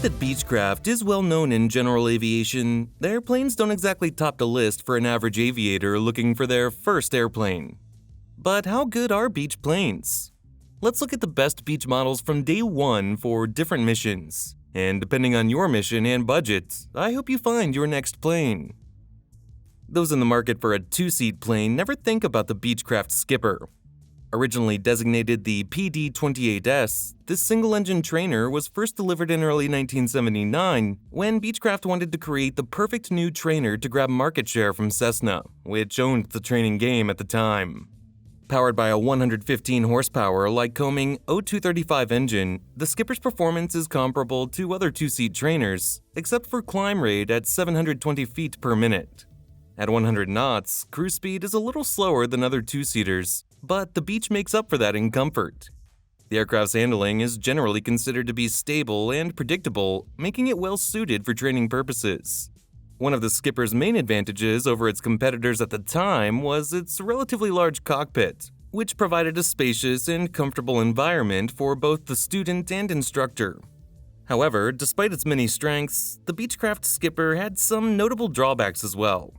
that Beechcraft is well known in general aviation, their planes don't exactly top the list for an average aviator looking for their first airplane. But how good are Beech planes? Let's look at the best Beech models from day one for different missions. And depending on your mission and budget, I hope you find your next plane. Those in the market for a two-seat plane never think about the Beechcraft Skipper. Originally designated the PD-28S, this single-engine trainer was first delivered in early 1979 when Beechcraft wanted to create the perfect new trainer to grab market share from Cessna, which owned the training game at the time. Powered by a 115 horsepower Lycoming O235 engine, the Skipper's performance is comparable to other two-seat trainers, except for climb rate at 720 feet per minute. At 100 knots, cruise speed is a little slower than other two-seaters, but the Beech makes up for that in comfort. The aircraft's handling is generally considered to be stable and predictable, making it well-suited for training purposes. One of the Skipper's main advantages over its competitors at the time was its relatively large cockpit, which provided a spacious and comfortable environment for both the student and instructor. However, despite its many strengths, the Beechcraft Skipper had some notable drawbacks as well.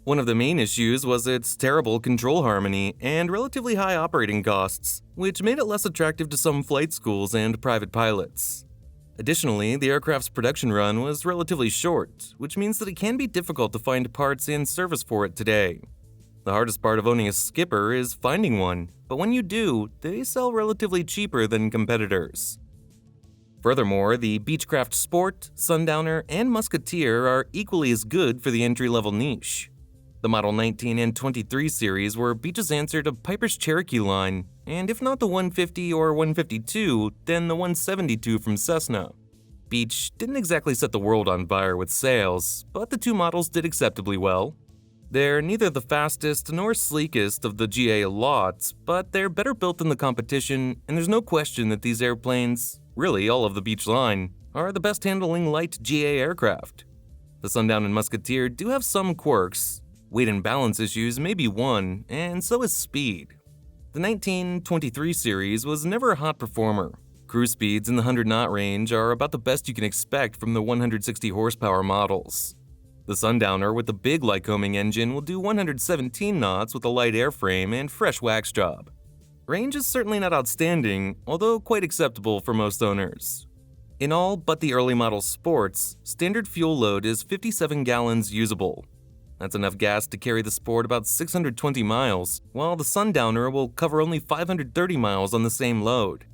One of the main issues was its terrible control harmony and relatively high operating costs, which made it less attractive to some flight schools and private pilots. Additionally, the aircraft's production run was relatively short, which means that it can be difficult to find parts and service for it today. The hardest part of owning a Skipper is finding one, but when you do, they sell relatively cheaper than competitors. Furthermore, the Beechcraft Sport, Sundowner, and Musketeer are equally as good for the entry-level niche. The Model 19 and 23 series were Beech's answer to Piper's Cherokee line, and if not the 150 or 152, then the 172 from Cessna. Beech didn't exactly set the world on fire with sales, but the two models did acceptably well. They're neither the fastest nor sleekest of the GA lots, but they're better built than the competition, and there's no question that these airplanes, really all of the Beech line, are the best handling light GA aircraft. The Sundown and Musketeer do have some quirks. Weight and balance issues may be one, and so is speed. The 1923 series was never a hot performer. Cruise speeds in the 100-knot range are about the best you can expect from the 160 horsepower models. The Sundowner with the big Lycoming engine will do 117 knots with a light airframe and fresh wax job. Range is certainly not outstanding, although quite acceptable for most owners. In all but the early model Sports, standard fuel load is 57 gallons usable. That's enough gas to carry the Sport about 620 miles, while the Sundowner will cover only 530 miles on the same load.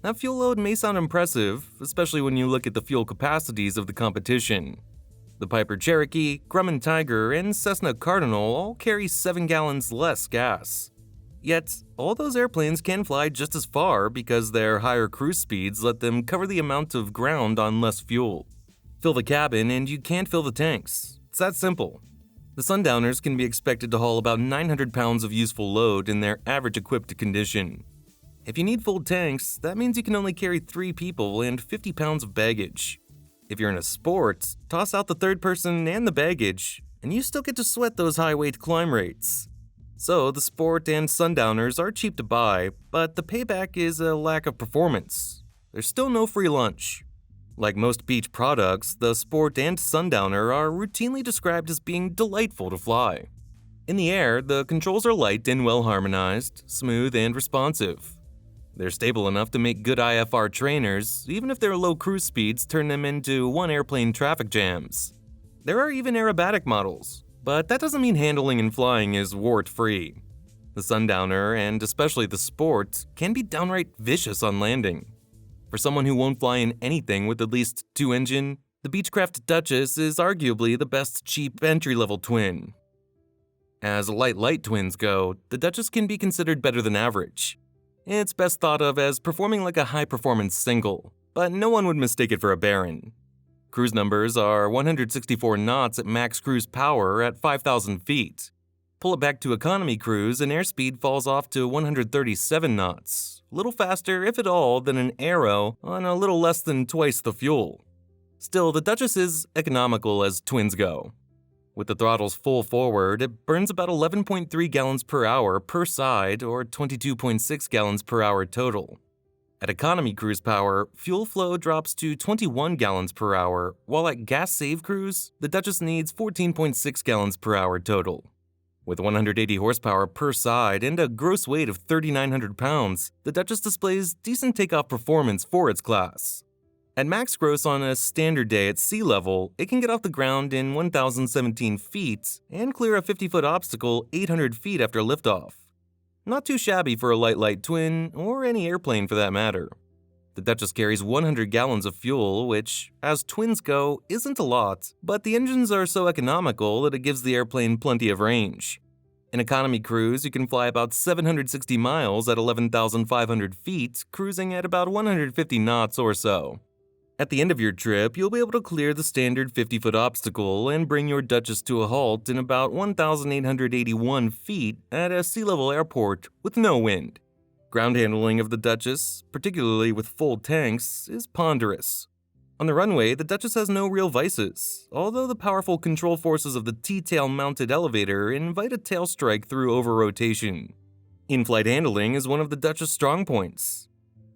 That fuel load may sound impressive, especially when you look at the fuel capacities of the competition. The Piper Cherokee, Grumman Tiger, and Cessna Cardinal all carry 7 gallons less gas. Yet, all those airplanes can fly just as far because their higher cruise speeds let them cover the amount of ground on less fuel. Fill the cabin and you can't fill the tanks. It's that simple. The Sundowners can be expected to haul about 900 pounds of useful load in their average equipped condition. If you need full tanks, that means you can only carry 3 people and 50 pounds of baggage. If you're in a Sport, toss out the third person and the baggage, and you still get to sweat those high-weight climb rates. So the Sport and Sundowners are cheap to buy, but the payback is a lack of performance. There's still no free lunch. Like most Beech products, the Sport and Sundowner are routinely described as being delightful to fly. In the air, the controls are light and well harmonized, smooth and responsive. They're stable enough to make good IFR trainers, even if their low cruise speeds turn them into one-airplane traffic jams. There are even aerobatic models, but that doesn't mean handling and flying is wart-free. The Sundowner, and especially the Sport, can be downright vicious on landing. For someone who won't fly in anything with at least 2 engine, the Beechcraft Duchess is arguably the best cheap entry-level twin. As light twins go, the Duchess can be considered better than average. It's best thought of as performing like a high-performance single, but no one would mistake it for a Baron. Cruise numbers are 164 knots at max cruise power at 5,000 feet. Pull it back to economy cruise and airspeed falls off to 137 knots, a little faster, if at all, than an Aero on a little less than twice the fuel. Still, the Duchess is economical as twins go. With the throttles full forward, it burns about 11.3 gallons per hour per side or 22.6 gallons per hour total. At economy cruise power, fuel flow drops to 21 gallons per hour, while at gas-save cruise, the Duchess needs 14.6 gallons per hour total. With 180 horsepower per side and a gross weight of 3,900 pounds, the Duchess displays decent takeoff performance for its class. At max gross on a standard day at sea level, it can get off the ground in 1,017 feet and clear a 50-foot obstacle 800 feet after liftoff. Not too shabby for a light twin, or any airplane for that matter. The Duchess carries 100 gallons of fuel, which, as twins go, isn't a lot, but the engines are so economical that it gives the airplane plenty of range. In economy cruise, you can fly about 760 miles at 11,500 feet, cruising at about 150 knots or so. At the end of your trip, you'll be able to clear the standard 50-foot obstacle and bring your Duchess to a halt in about 1,881 feet at a sea-level airport with no wind. Ground handling of the Duchess, particularly with full tanks, is ponderous. On the runway, the Duchess has no real vices, although the powerful control forces of the T-tail mounted elevator invite a tail strike through over-rotation. In-flight handling is one of the Duchess' strong points.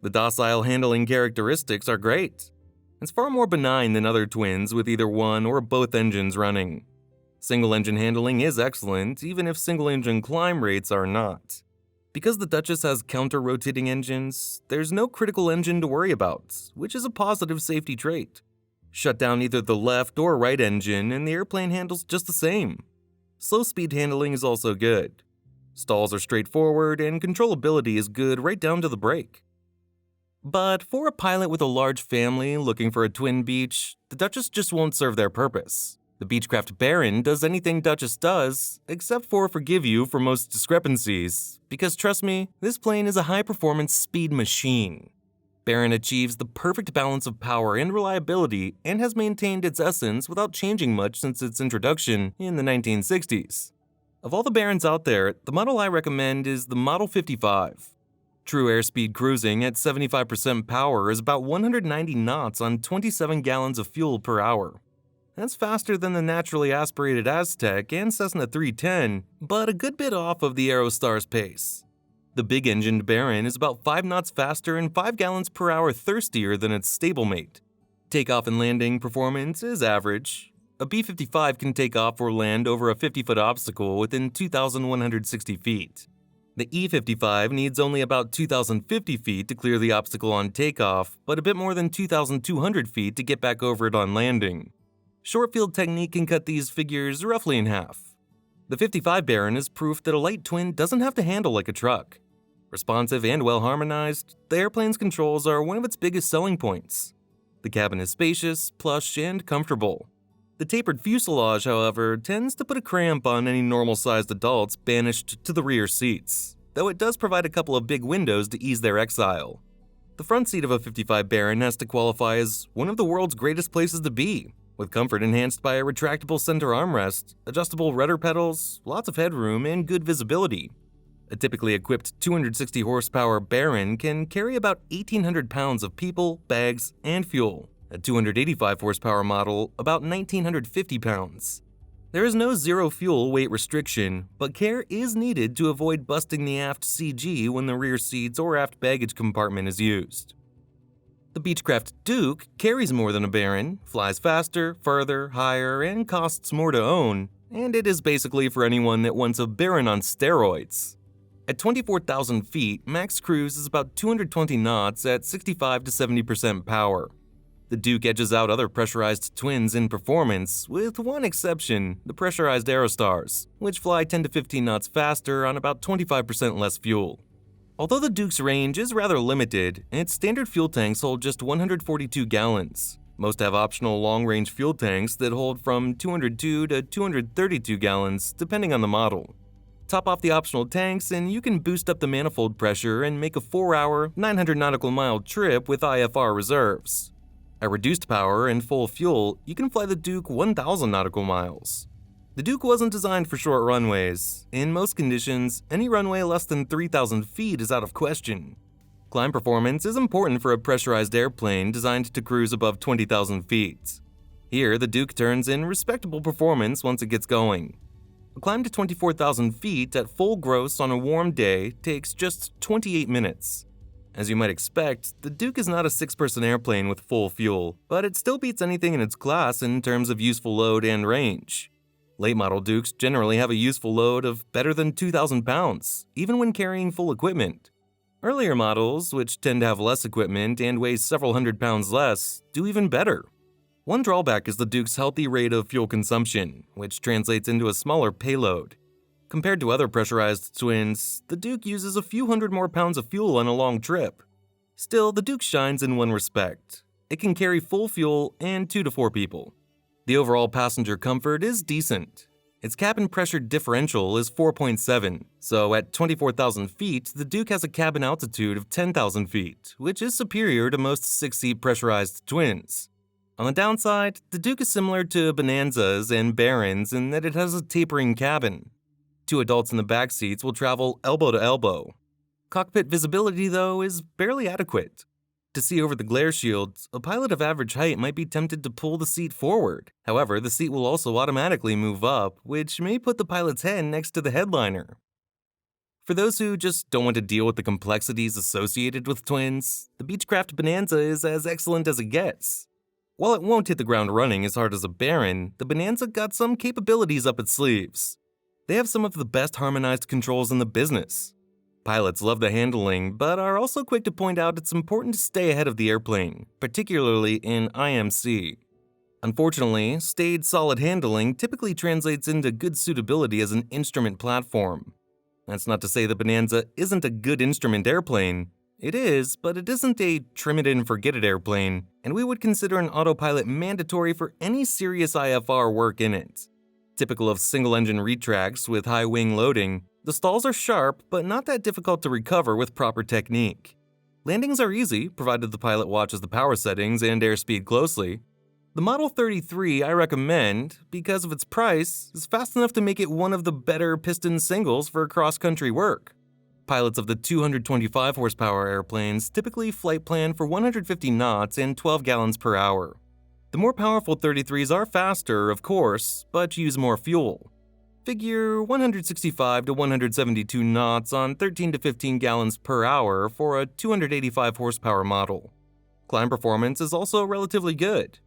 The docile handling characteristics are great. It's far more benign than other twins with either one or both engines running. Single-engine handling is excellent, even if single-engine climb rates are not. Because the Duchess has counter-rotating engines, there's no critical engine to worry about, which is a positive safety trait. Shut down either the left or right engine and the airplane handles just the same. Slow-speed handling is also good. Stalls are straightforward and controllability is good right down to the brake. But for a pilot with a large family looking for a twin Beech, the Duchess just won't serve their purpose. The Beechcraft Baron does anything Duchess does, except for forgive you for most discrepancies, because trust me, this plane is a high-performance speed machine. Baron achieves the perfect balance of power and reliability and has maintained its essence without changing much since its introduction in the 1960s. Of all the Barons out there, the model I recommend is the Model 55. True airspeed cruising at 75% power is about 190 knots on 27 gallons of fuel per hour. That's faster than the naturally aspirated Aztec and Cessna 310, but a good bit off of the Aerostar's pace. The big-engined Baron is about 5 knots faster and 5 gallons per hour thirstier than its stablemate. Takeoff and landing performance is average. A B-55 can take off or land over a 50-foot obstacle within 2,160 feet. The E-55 needs only about 2,050 feet to clear the obstacle on takeoff, but a bit more than 2,200 feet to get back over it on landing. Short field technique can cut these figures roughly in half. The 55 Baron is proof that a light twin doesn't have to handle like a truck. Responsive and well-harmonized, the airplane's controls are one of its biggest selling points. The cabin is spacious, plush, and comfortable. The tapered fuselage, however, tends to put a cramp on any normal-sized adults banished to the rear seats, though it does provide a couple of big windows to ease their exile. The front seat of a 55 Baron has to qualify as one of the world's greatest places to be, with comfort enhanced by a retractable center armrest, adjustable rudder pedals, lots of headroom, and good visibility. A typically equipped 260 horsepower Baron can carry about 1,800 pounds of people, bags, and fuel. A 285 horsepower model, about 1,950 pounds. There is no zero fuel weight restriction, but care is needed to avoid busting the aft CG when the rear seats or aft baggage compartment is used. The Beechcraft Duke carries more than a Baron, flies faster, further, higher, and costs more to own, and it is basically for anyone that wants a Baron on steroids. At 24,000 feet, max cruise is about 220 knots at 65 to 70% power. The Duke edges out other pressurized twins in performance, with one exception, the pressurized Aerostars, which fly 10 to 15 knots faster on about 25% less fuel. Although the Duke's range is rather limited, its standard fuel tanks hold just 142 gallons. Most have optional long-range fuel tanks that hold from 202 to 232 gallons, depending on the model. Top off the optional tanks and you can boost up the manifold pressure and make a 4-hour, 900 nautical mile trip with IFR reserves. At reduced power and full fuel, you can fly the Duke 1,000 nautical miles. The Duke wasn't designed for short runways. In most conditions, any runway less than 3,000 feet is out of question. Climb performance is important for a pressurized airplane designed to cruise above 20,000 feet. Here, the Duke turns in respectable performance once it gets going. A climb to 24,000 feet at full gross on a warm day takes just 28 minutes. As you might expect, the Duke is not a 6-person airplane with full fuel, but it still beats anything in its class in terms of useful load and range. Late-model Dukes generally have a useful load of better than 2,000 pounds, even when carrying full equipment. Earlier models, which tend to have less equipment and weigh several hundred pounds less, do even better. One drawback is the Duke's healthy rate of fuel consumption, which translates into a smaller payload. Compared to other pressurized twins, the Duke uses a few hundred more pounds of fuel on a long trip. Still, the Duke shines in one respect. It can carry full fuel and 2 to 4 people. The overall passenger comfort is decent. Its cabin pressure differential is 4.7, so at 24,000 feet, the Duke has a cabin altitude of 10,000 feet, which is superior to most 6-seat pressurized twins. On the downside, the Duke is similar to Bonanzas and Barons in that it has a tapering cabin. 2 adults in the back seats will travel elbow to elbow. Cockpit visibility, though, is barely adequate. To see over the glare shields, a pilot of average height might be tempted to pull the seat forward. However, the seat will also automatically move up, which may put the pilot's head next to the headliner. For those who just don't want to deal with the complexities associated with twins, the Beechcraft Bonanza is as excellent as it gets. While it won't hit the ground running as hard as a Baron, the Bonanza got some capabilities up its sleeves. They have some of the best harmonized controls in the business. Pilots love the handling, but are also quick to point out it's important to stay ahead of the airplane, particularly in IMC. Unfortunately, staid, solid handling typically translates into good suitability as an instrument platform. That's not to say the Bonanza isn't a good instrument airplane. It is, but it isn't a trim-it-and-forget-it airplane, and we would consider an autopilot mandatory for any serious IFR work in it. Typical of single-engine retracts with high wing loading, the stalls are sharp but not that difficult to recover with proper technique. Landings are easy, provided the pilot watches the power settings and airspeed closely. The Model 33 I recommend, because of its price, is fast enough to make it one of the better piston singles for cross-country work. Pilots of the 225 horsepower airplanes typically flight plan for 150 knots and 12 gallons per hour. The more powerful 33s are faster, of course, but use more fuel. Figure 165 to 172 knots on 13 to 15 gallons per hour for a 285 horsepower model. Climb performance is also relatively good.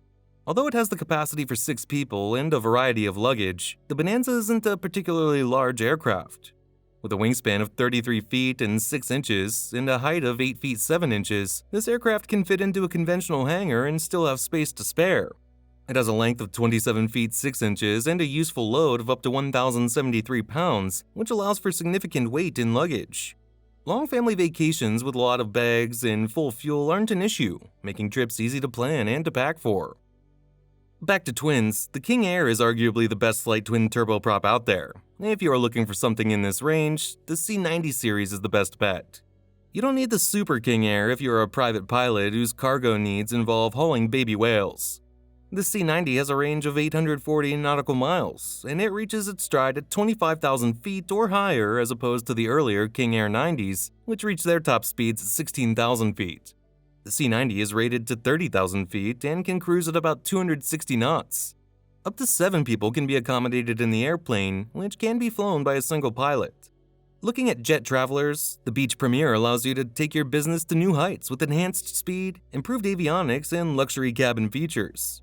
Although it has the capacity for 6 people and a variety of luggage, the Bonanza isn't a particularly large aircraft. With a wingspan of 33 feet and 6 inches and a height of 8 feet 7 inches, this aircraft can fit into a conventional hangar and still have space to spare. It has a length of 27 feet 6 inches and a useful load of up to 1,073 pounds, which allows for significant weight in luggage. Long family vacations with a lot of bags and full fuel aren't an issue, making trips easy to plan and to pack for. Back to twins, the King Air is arguably the best flight twin turboprop out there. If you are looking for something in this range, the C90 series is the best bet. You don't need the Super King Air if you're a private pilot whose cargo needs involve hauling baby whales. The C90 has a range of 840 nautical miles, and it reaches its stride at 25,000 feet or higher as opposed to the earlier King Air 90s, which reach their top speeds at 16,000 feet. The C90 is rated to 30,000 feet and can cruise at about 260 knots. Up to 7 people can be accommodated in the airplane, which can be flown by a single pilot. Looking at jet travelers, the Beech Premier allows you to take your business to new heights with enhanced speed, improved avionics, and luxury cabin features.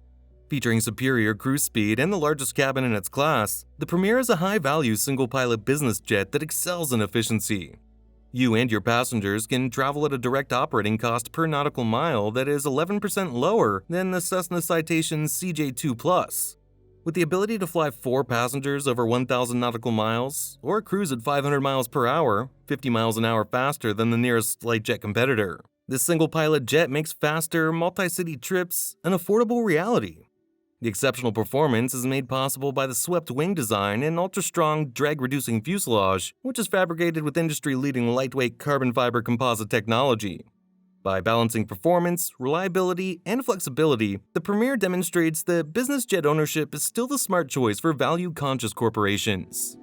Featuring superior cruise speed and the largest cabin in its class, the Premier is a high-value single-pilot business jet that excels in efficiency. You and your passengers can travel at a direct operating cost per nautical mile that is 11% lower than the Cessna Citation CJ2+. With the ability to fly 4 passengers over 1,000 nautical miles, or cruise at 500 miles per hour, 50 miles an hour faster than the nearest light jet competitor, this single-pilot jet makes faster, multi-city trips an affordable reality. The exceptional performance is made possible by the swept wing design and ultra-strong, drag-reducing fuselage, which is fabricated with industry-leading lightweight carbon fiber composite technology. By balancing performance, reliability, and flexibility, the Premier demonstrates that business jet ownership is still the smart choice for value-conscious corporations.